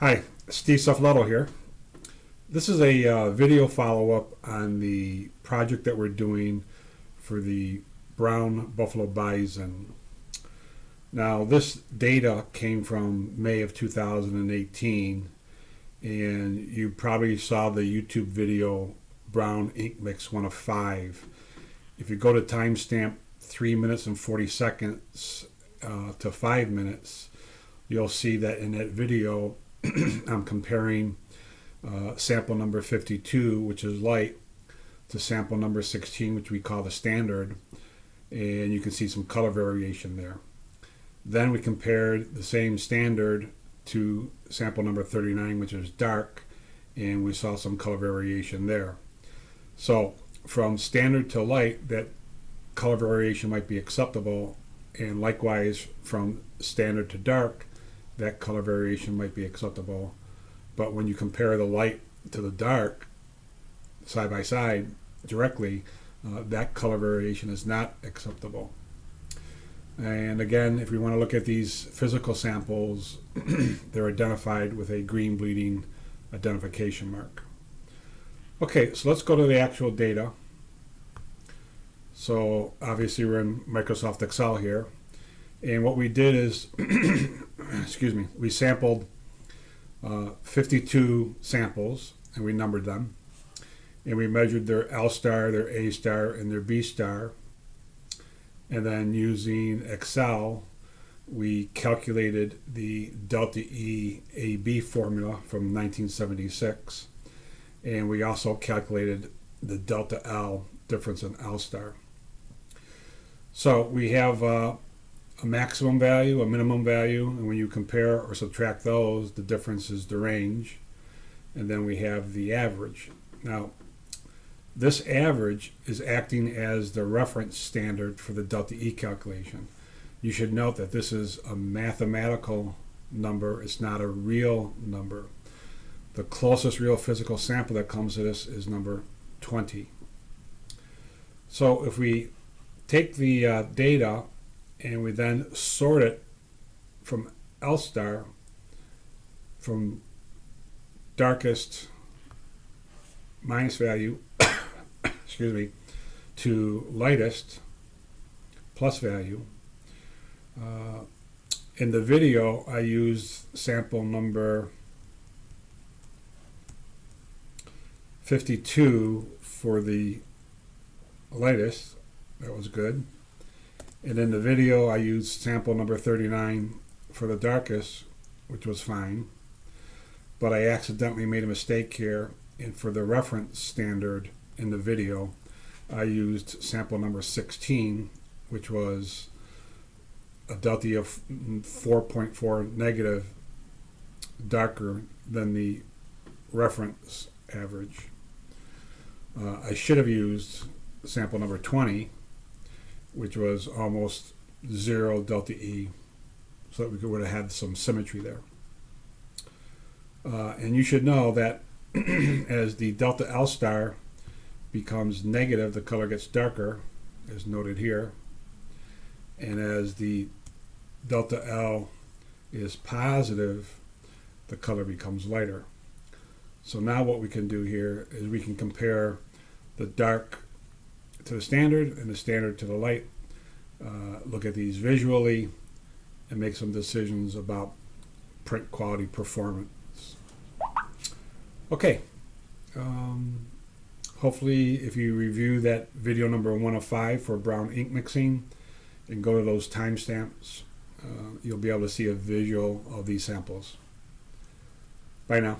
Hi, Steve Suffletto here. This is a video follow-up on the project that we're doing for the Brown Buffalo Bison. Now, this data came from May of 2018, and you probably saw the YouTube video Brown Ink Mix 1 of 5. If you go to timestamp 3 minutes and 40 seconds to 5 minutes, you'll see that in that video I'm comparing sample number 52, which is light, to sample number 16, which we call the standard, and you can see some color variation there. Then we compared the same standard to sample number 39, which is dark, and we saw some color variation there. So from standard to light, that color variation might be acceptable, and likewise from standard to dark, that color variation might be acceptable. But when you compare the light to the dark side by side directly, that color variation is not acceptable. And again, if we want to look at these physical samples, they're identified with a green bleeding identification mark. Okay, so let's go to the actual data. So obviously we're in Microsoft Excel here, and what we did is excuse me, we sampled 52 samples, and we numbered them, and we measured their L star, their A star, and their B star. And then using Excel, we calculated the delta E AB formula from 1976, and we also calculated the delta L difference in L star. So we have a maximum value, a minimum value, and when you compare or subtract those, the difference is the range. And then we have the average. Now, this average is acting as the reference standard for the delta E calculation. You should note that this is a mathematical number. It's not a real number. The closest real physical sample that comes to this is number 20. So if we take the data and we then sort it from L star, from darkest minus value excuse me, to lightest plus value. In the video, I used sample number 52 for the lightest. That was good. And in the video, I used sample number 39 for the darkest, which was fine. But I accidentally made a mistake here, and for the reference standard in the video, I used sample number 16, which was a delta of 4.4 negative darker than the reference average. I should have used sample number 20, which was almost 0 delta E, so that we would have had some symmetry there. And you should know that as the delta L star becomes negative, the color gets darker, as noted here. And as the delta L is positive, the color becomes lighter. So now what we can do here is we can compare the dark to the standard and the standard to the light, look at these visually, and make some decisions about print quality performance. Okay. Hopefully, if you review that video number 1 of 5 for brown ink mixing and go to those timestamps, you'll be able to see a visual of these samples. Bye now.